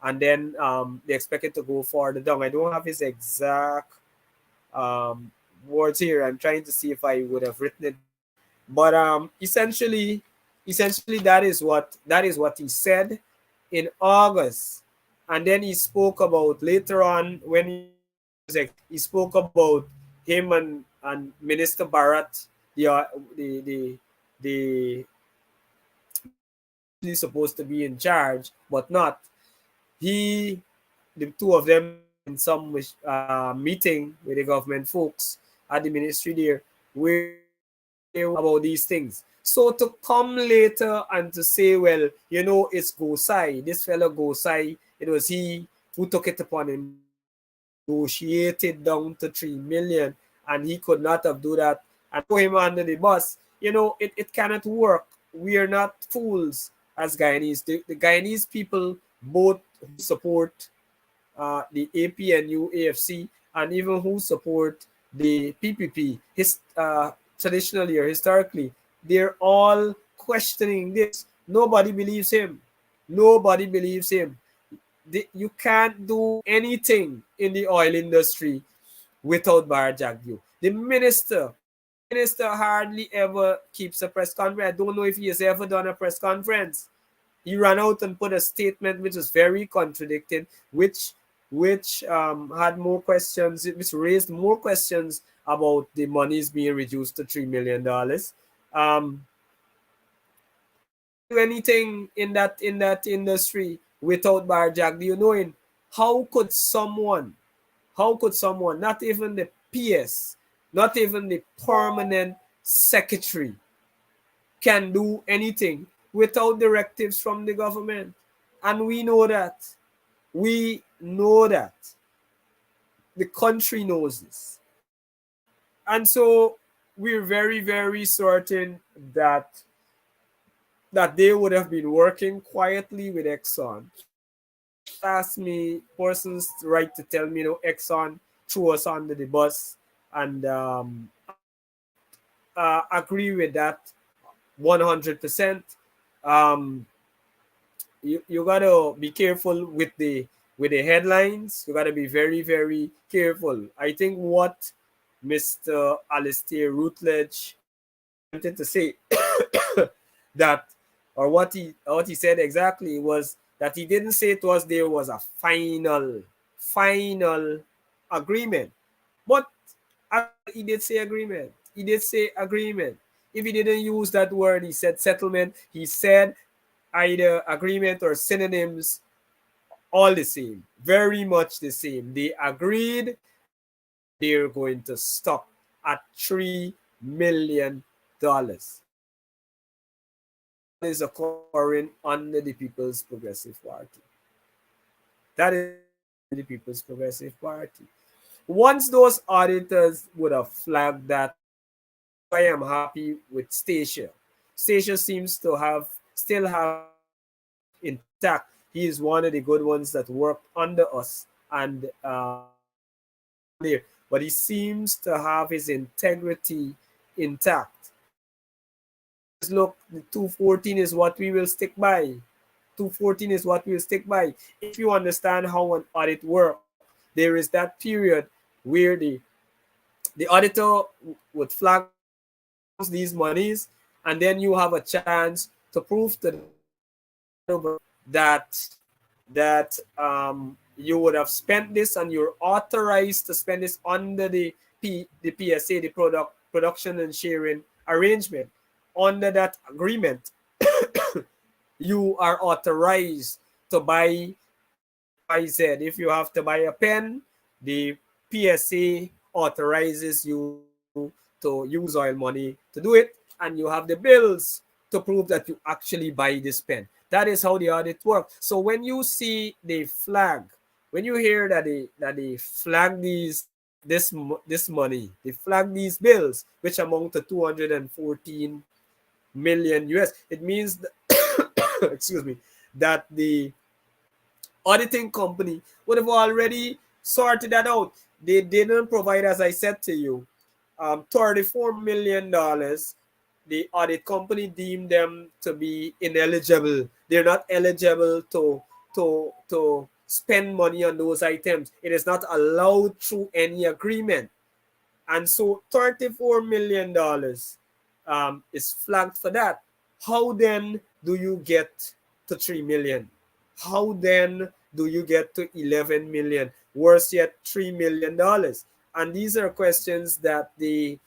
and then they expect it to go further down. I don't have his exact words here. I'm trying to see if I would have written it. But essentially that is what he said in August. And then he spoke about later on when he spoke about him and Minister Barrett, the supposed to be in charge, but not. The two of them in some meeting with the government folks at the ministry there, where about these things. So to come later and to say, well, it's Gosai, this fellow Gosai, it was he who took it upon him, negotiated down to 3 million, and he could not have do that and throw him under the bus. It cannot work. We are not fools as Guyanese. The Guyanese people both support the APNU, AFC, and even who support the PPP, traditionally or historically, they're all questioning this. Nobody believes him. Nobody believes him. You can't do anything in the oil industry without Bar Jagdeo. The minister hardly ever keeps a press conference. I don't know if he has ever done a press conference. He ran out and put a statement which was very contradicting, which had more questions, which raised more questions about the monies being reduced to $3 million. Do anything in that industry without Bar Jagdeo knowing? How could someone, not even the PS, not even the permanent secretary, can do anything without directives from the government? And we know that. We know that. The country knows this. And so we're very, very certain that they would have been working quietly with Exxon. Ask me, persons right to tell me, Exxon threw us under the bus, and agree with that 100%. You gotta be careful with the headlines. You gotta be very, very careful. I think what Mr. Alistair Rutledge wanted to say that, or what he said exactly, was that he didn't say to us there was a final agreement. But he did say agreement. He did say agreement. If he didn't use that word, he said settlement. He said either agreement or synonyms, all the same, very much the same. They agreed that they're going to stop at $3 million. That is occurring under the People's Progressive Party. That is the People's Progressive Party. Once those auditors would have flagged that, I am happy with Stacia. Stacia seems to still have intact. He is one of the good ones that worked under us and there, but he seems to have his integrity intact. Look, the 214 is what we will stick by. 214 is what we'll stick by. If you understand how an audit works, there is that period where the auditor would flag these monies, and then you have a chance to prove to them that you would have spent this and you're authorized to spend this under the PSA, the production and sharing arrangement. Under that agreement, you are authorized to buy XYZ. If you have to buy a pen, the PSA authorizes you to use oil money to do it, and you have the bills to prove that you actually buy this pen. That is how the audit works. So when you see the flag, when you hear that they flag this money, they flag these bills, which amount to 214 million US, it means that, excuse me, that the auditing company would have already sorted that out. They didn't provide, as I said to you, $34 million. The audit company deemed them to be ineligible. They're not eligible to spend money on those items. It is not allowed through any agreement. And so $34 million is flagged for that. How then do you get to 3 million? How then do you get to 11 million? Worse yet, $3 million. And these are questions that the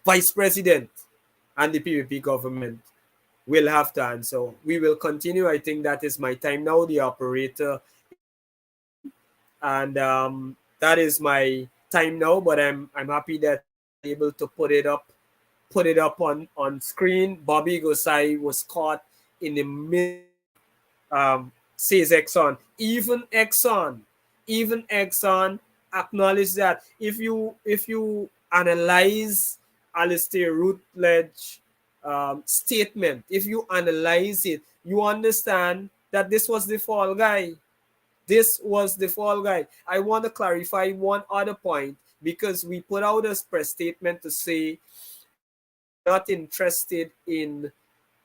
vice president and the PPP government will have to answer. We will continue. I think that is my time now. The operator, and that is my time now. But I'm happy that I'm able to put it up on screen. Bobby Gosai was caught in the middle. Says Exxon. Even Exxon acknowledge that. If you analyze Alistair Rutledge statement, if you analyze it, you understand that this was the fall guy. This was the fall guy. I want to clarify one other point, because we put out a press statement to say not interested in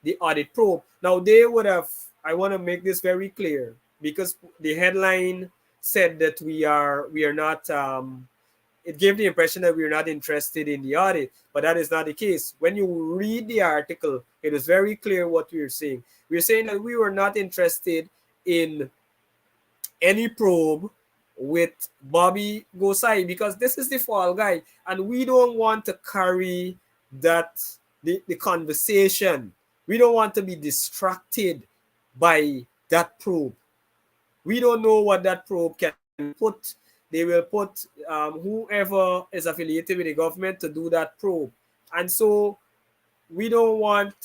the audit probe. Now they would have, I want to make this very clear, because the headline said that we are not it gave the impression that we're not interested in the audit, but that is not the case. When you read the article, it is very clear what we're saying. We're saying that we were not interested in any probe with Bobby Gosai, because this is the fall guy, and we don't want to carry that the conversation. We don't want to be distracted by that probe. We don't know what that probe can put. They will put whoever is affiliated with the government to do that probe. And so we don't want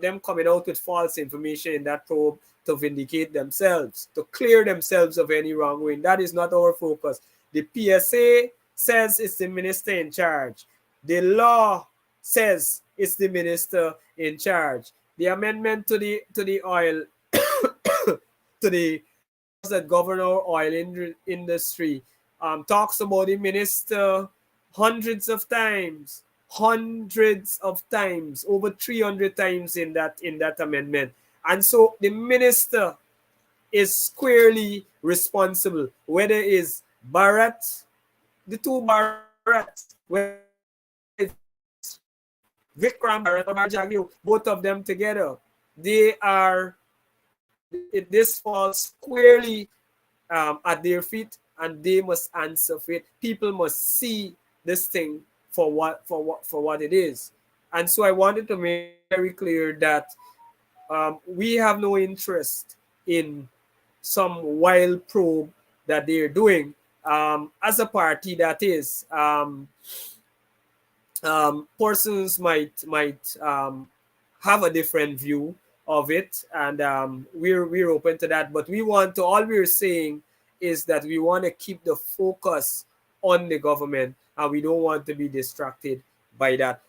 them coming out with false information in that probe to vindicate themselves, to clear themselves of any wrongdoing. That is not our focus. The PSA says it's the minister in charge. The law says it's the minister in charge. The amendment to the oil to the that govern our oil industry talks about the minister hundreds of times, over 300 times in that amendment. And so the minister is squarely responsible, whether it's Bharat, the two Bharats, whether it's Vikram Bharat or Jagyu, both of them together, they are, this falls squarely at their feet, and they must answer for it. People must see this thing for what it is. And so I wanted to make very clear that we have no interest in some wild probe that they're doing as a party. That is, persons might have a different view of it, and we're open to that. But we want to, all we're saying is that we want to keep the focus on the government, and we don't want to be distracted by that.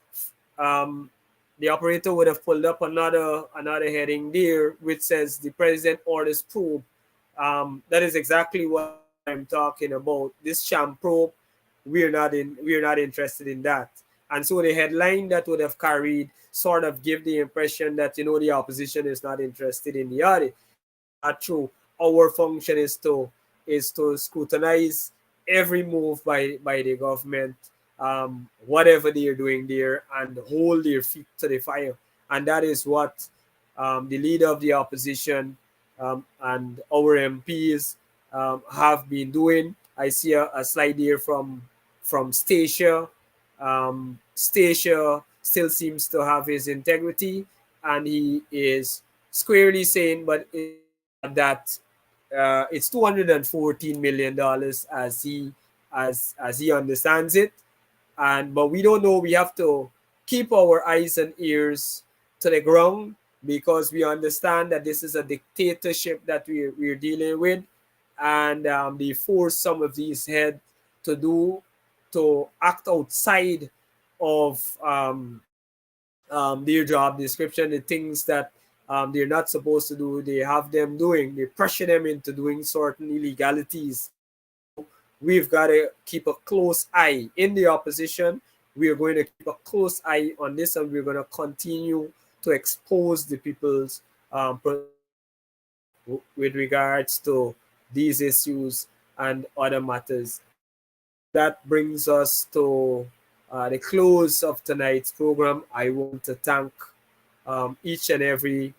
Um, the operator would have pulled up another heading there, which says the president orders probe. That is exactly what I'm talking about. This sham probe, we're not interested in that. And so the headline that would have carried sort of give the impression that, the opposition is not interested in the audit. That's not true. Our function is to scrutinize every move by the government, whatever they are doing there, and hold their feet to the fire. And that is what the leader of the opposition and our MPs have been doing. I see a slide here from Stacia. Stacia still seems to have his integrity, and he is squarely saying, but that it's $214 million as he understands it, but we don't know. We have to keep our eyes and ears to the ground, because we understand that this is a dictatorship that we're dealing with, and they force some of these heads to act outside of their job description, the things that they're not supposed to do. They have them doing, they pressure them into doing certain illegalities. We've got to keep a close eye in the opposition. We are going to keep a close eye on this, and we're going to continue to expose the people's with regards to these issues and other matters. That brings us to the close of tonight's program. I want to thank each and every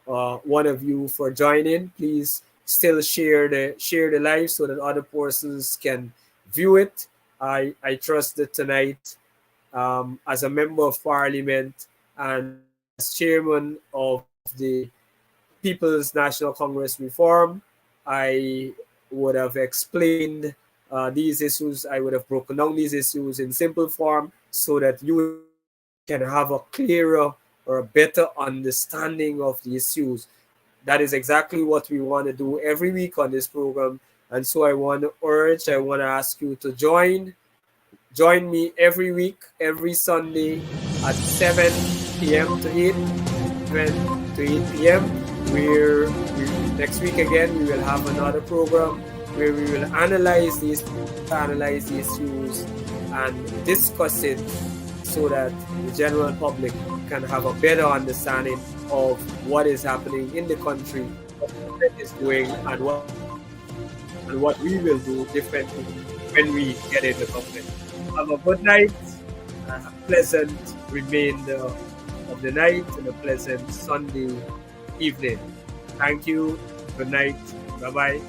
one of you for joining. Please still share the live so that other persons can view it. I trust that tonight, as a member of parliament and as chairman of the People's National Congress Reform, I would have explained these issues. I would have broken down these issues in simple form so that you can have a clearer or a better understanding of the issues. That is exactly what we want to do every week on this program. And so I want to ask you to join me every week, every Sunday at 7 p.m. to 8, 7 to 8 p.m. Next week again, we will have another program where we will analyze these issues and discuss it so that the general public can have a better understanding of what is happening in the country, what the government is doing, and what we will do differently when we get in the government. Have a good night, a pleasant remainder of the night, and a pleasant Sunday evening. Thank you. Good night. Bye-bye.